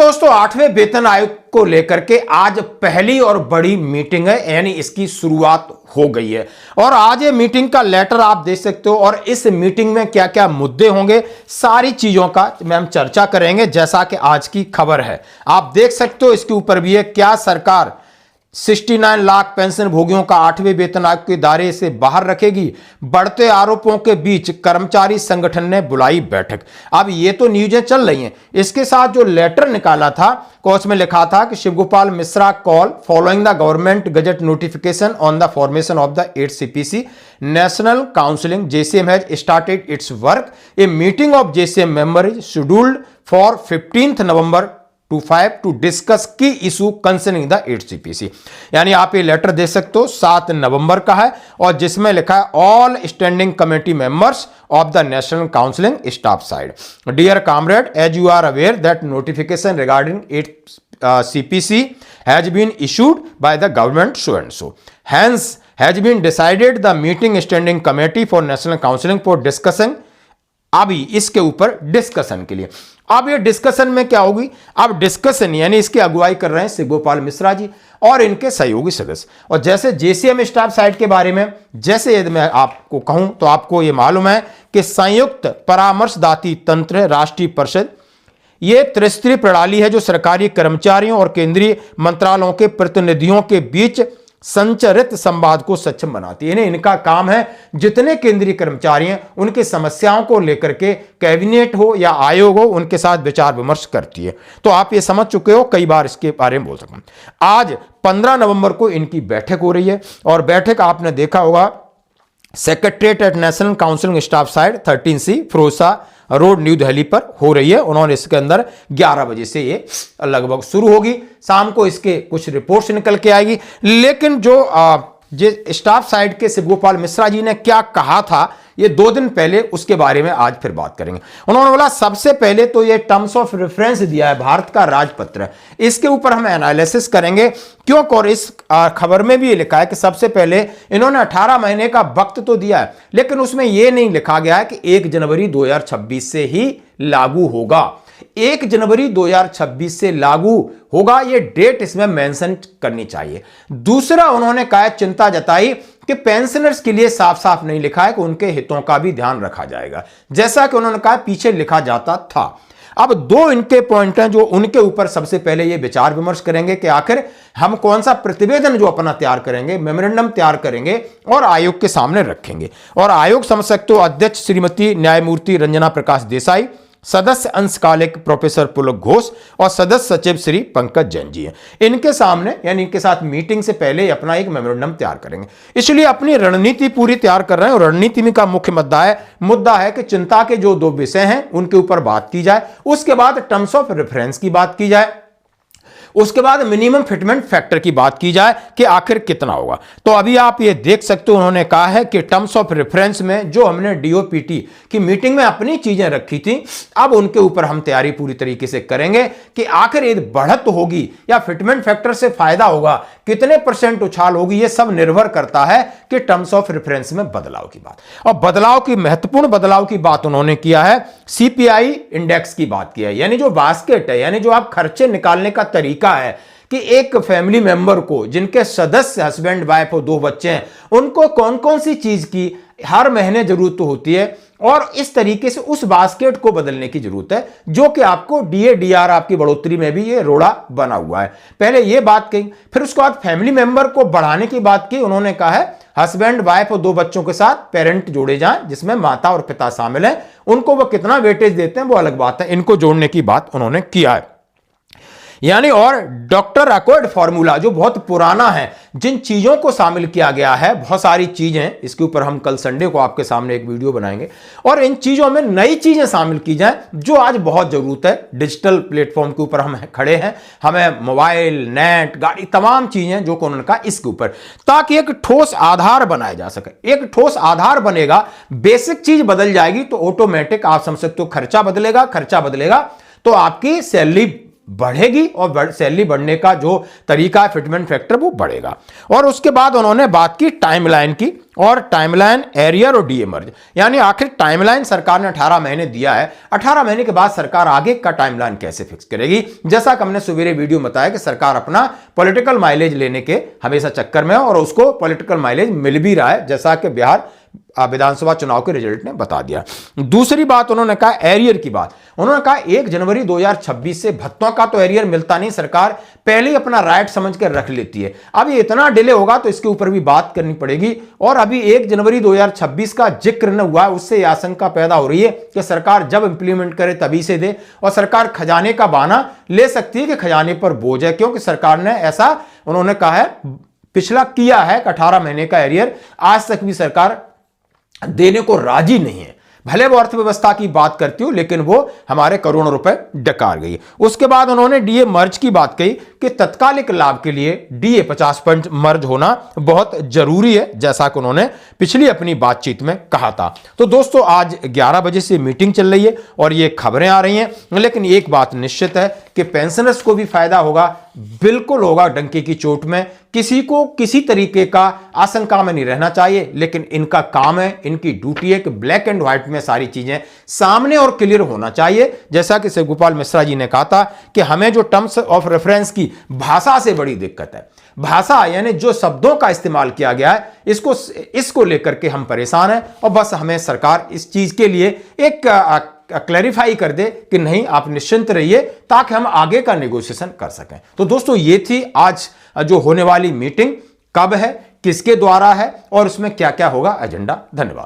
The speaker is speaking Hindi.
दोस्तों 8वें वेतन आयोग को लेकर के आज पहली और बड़ी मीटिंग है, यानी इसकी शुरुआत हो गई है। और आज ये मीटिंग का लेटर आप देख सकते हो और इस मीटिंग में क्या क्या मुद्दे होंगे, सारी चीजों का हम चर्चा करेंगे। जैसा कि आज की खबर है, आप देख सकते हो इसके ऊपर भी है, क्या सरकार 69 लाख पेंशन भोगियों का 8वें वेतन आयोग के दायरे से बाहर रखेगी। बढ़ते आरोपों के बीच कर्मचारी संगठन ने बुलाई बैठक। अब ये तो न्यूज़ें चल रही हैं, इसके साथ जो लेटर निकाला था कोर्स में लिखा था कि Shivgopal Mishra call following the government gazette notification on the formation of the 8 CPC national counselling JCM has started its work. A meeting of JCM member is scheduled for 15 November to discuss की इशू कंसर्निंग द 8 CPC। यानी आप ये लेटर दे सकते हो 7 नवंबर का है और जिसमें लिखा है all standing committee members of the national counselling staff side. Dear comrade, as you are aware that notification regarding 8 CPC has been issued by the government so and so. Hence has been decided the meeting standing committee for national counseling for discussing। अभी इसके ऊपर डिस्कशन के लिए, अब ये डिस्कशन में क्या होगी, अब डिस्कशन यानी इसकी अगुवाई कर रहे हैं शिवगोपाल मिश्रा जी और इनके सहयोगी सदस्य। और जैसे JCM स्टाफ साइट के बारे में जैसे यदि मैं आपको कहूं तो आपको ये मालूम है कि संयुक्त परामर्शदाती तंत्र राष्ट्रीय परिषद ये त्रिस्तरीय प्रणाली है जो सरकारी कर्मचारियों और केंद्रीय मंत्रालयों के प्रतिनिधियों के बीच संचरित संवाद को सक्षम बनाती है। इनका काम है जितने केंद्रीय कर्मचारी हैं उनकी समस्याओं को लेकर के कैबिनेट हो या आयोग हो उनके साथ विचार विमर्श करती है। तो आप ये समझ चुके हो, कई बार इसके बारे में बोल सकूं। आज 15 नवंबर को इनकी बैठक हो रही है और बैठक आपने देखा होगा secretariat at national counselling staff side 13C Ferozshah road New Delhi पर हो रही है। उन्होंने इसके अंदर 11 बजे से ये लगभग शुरू होगी, शाम को इसके कुछ रिपोर्ट्स निकल के आएगी। लेकिन जो स्टाफ साइड के शिवगोपाल मिश्रा जी ने क्या कहा था ये 2 दिन पहले, उसके बारे में आज फिर बात करेंगे। उन्होंने बोला सबसे पहले तो ये टर्म्स ऑफ रेफरेंस दिया है भारत का राजपत्र, इसके ऊपर हम एनालिसिस करेंगे क्यों। और इस खबर में भी ये लिखा है कि सबसे पहले इन्होंने 18 महीने का वक्त तो दिया है, लेकिन उसमें यह नहीं लिखा गया है कि 1 जनवरी 2026 से ही लागू होगा। 1 जनवरी 2026 से लागू होगा, यह डेट इसमें मेंशन करनी चाहिए। दूसरा उन्होंने कहा, चिंता जताई कि पेंशनर्स के लिए साफ साफ नहीं लिखा है कि उनके हितों का भी ध्यान रखा जाएगा, जैसा कि उन्होंने कहा पीछे लिखा जाता था। अब 2 इनके पॉइंट हैं जो उनके ऊपर सबसे पहले ये विचार विमर्श करेंगे कि आखिर हम कौन सा प्रतिवेदन जो अपना तैयार करेंगे, मेमोरेंडम तैयार करेंगे और आयोग के सामने रखेंगे। और आयोग समझ सकते हो अध्यक्ष श्रीमती न्यायमूर्ति रंजना प्रकाश देसाई, सदस्य अंशकालिक प्रोफेसर पुलक घोष और सदस्य सचिव श्री पंकज जैन जी हैं। इनके सामने यानी इनके साथ मीटिंग से पहले अपना एक मेमोरेंडम तैयार करेंगे, इसलिए अपनी रणनीति पूरी तैयार कर रहे हैं। और रणनीति में का मुख्य मुद्दा है कि चिंता के जो 2 विषय हैं उनके ऊपर बात की जाए, उसके बाद टर्म्स ऑफ रेफरेंस की बात की जाए, उसके बाद मिनिमम फिटमेंट फैक्टर की बात की जाए कि आखिर कितना होगा। तो अभी आप ये देख सकते हो उन्होंने कहा है कि टर्म्स ऑफ रेफरेंस में जो हमने DOPT की मीटिंग में अपनी चीजें रखी थी, अब उनके ऊपर हम तैयारी पूरी तरीके से करेंगे कि आखिर ये बढ़त होगी या फिटमेंट फैक्टर से फायदा होगा, कितने % उछाल होगी, ये सब निर्भर करता है कि टर्म्स ऑफ रेफरेंस में बदलाव की बात। और बदलाव की महत्वपूर्ण बदलाव की बात उन्होंने किया है, CPI इंडेक्स की बात की है, यानी जो बास्केट है, यानी जो आप खर्चे निकालने का तरीका है कि एक फैमिली मेंबर को जिनके सदस्य हस्बैंड वाइफ और 2 बच्चे हैं उनको कौन कौन सी चीज की हर महीने जरूरत होती है, और इस तरीके से उस बास्केट को बदलने की जरूरत है, जो कि आपको DA/DR आपकी बढ़ोतरी में भी ये रोड़ा बना हुआ है। पहले ये बात कही, फिर उसके बाद फैमिली मेंबर को बढ़ाने की बात की। उन्होंने कहा है हस्बैंड वाइफ और 2 बच्चों के साथ पेरेंट जोड़े जाएं, जिसमें माता और पिता शामिल हैं, उनको वो कितना वेटेज देते हैं वो अलग बात है, इनको जोड़ने की बात उन्होंने किया है। यानी और डॉक्टर अकॉर्ड फॉर्मूला जो बहुत पुराना है, जिन चीजों को शामिल किया गया है, बहुत सारी चीजें, इसके ऊपर हम कल संडे को आपके सामने एक वीडियो बनाएंगे और इन चीजों में नई चीजें शामिल की जाएं जो आज बहुत जरूरत है। डिजिटल प्लेटफॉर्म के ऊपर हम खड़े हैं, हमें मोबाइल, नेट, गाड़ी, तमाम चीजें जो उन्होंने कहा इसके ऊपर, ताकि एक ठोस आधार बनाया जा सके। एक ठोस आधार बनेगा, बेसिक चीज बदल जाएगी तो ऑटोमेटिक आप समझ सकते हो खर्चा बदलेगा, खर्चा बदलेगा तो आपकी सैलरी बढ़ेगी और सैलरी बढ़ने का जो तरीका है, फिटमेंट फैक्टर, वो बढ़ेगा। और उसके बाद उन्होंने बात की टाइमलाइन की, और टाइमलाइन एरियर और डीए मर्ज, यानी आखिर टाइमलाइन सरकार ने 18 महीने दिया है, 18 महीने के बाद सरकार आगे का टाइमलाइन कैसे फिक्स करेगी। जैसा कि हमने सवेरे वीडियो में बताया कि सरकार अपना पॉलिटिकल माइलेज लेने के हमेशा चक्कर में है और उसको पॉलिटिकल माइलेज मिल भी रहा है, जैसा कि बिहार विधानसभा चुनाव के रिजल्ट ने बता दिया। दूसरी बात उन्होंने कहा एरियर की बात, उन्होंने कहा 1 जनवरी 2026 से भत्तों का तो एरियर मिलता नहीं, सरकार पहले ही अपना राइट समझ कर रख लेती है। अब ये इतना डिले होगा तो इसके ऊपर भी बात करनी पड़ेगी। और अभी 1 जनवरी 2026 का जिक्र न हुआ, उससे आशंका पैदा हो रही है कि सरकार जब इंप्लीमेंट करे तभी से दे, और सरकार खजाने का बहाना ले सकती है कि खजाने पर बोझ है, क्योंकि सरकार ने ऐसा उन्होंने कहा है पिछला किया है कि 18 महीने का एरियर आज तक भी सरकार देने को राजी नहीं है। भले वो अर्थव्यवस्था की बात करती हो, लेकिन वो हमारे करोड़ों रुपए डकार गई। उसके बाद उन्होंने डीए मर्ज की बात कही कि तत्कालिक लाभ के लिए डीए 50% मर्ज होना बहुत जरूरी है, जैसा कि उन्होंने पिछली अपनी बातचीत में कहा था। तो दोस्तों आज 11 बजे से मीटिंग चल रही है और ये खबरें आ रही हैं, लेकिन एक बात निश्चित है कि पेंशनर्स को भी फायदा होगा, बिल्कुल होगा, डंके की चोट में। किसी को किसी तरीके का आशंका में नहीं रहना चाहिए, लेकिन इनका काम है, इनकी ड्यूटी है कि ब्लैक एंड व्हाइट में सारी चीजें सामने और क्लियर होना चाहिए। जैसा कि शिवगोपाल मिश्रा जी ने कहा था कि हमें जो टर्म्स ऑफ रेफरेंस की भाषा से बड़ी दिक्कत है, भाषा यानी जो शब्दों का इस्तेमाल किया गया है, इसको लेकर के हम परेशान हैं। और बस हमें सरकार इस चीज के लिए एक क्लैरिफाई कर दे कि नहीं, आप निश्चिंत रहिए, ताकि हम आगे का नेगोशिएशन कर सकें। तो दोस्तों ये थी आज जो होने वाली मीटिंग, कब है, किसके द्वारा है और उसमें क्या क्या होगा एजेंडा। धन्यवाद।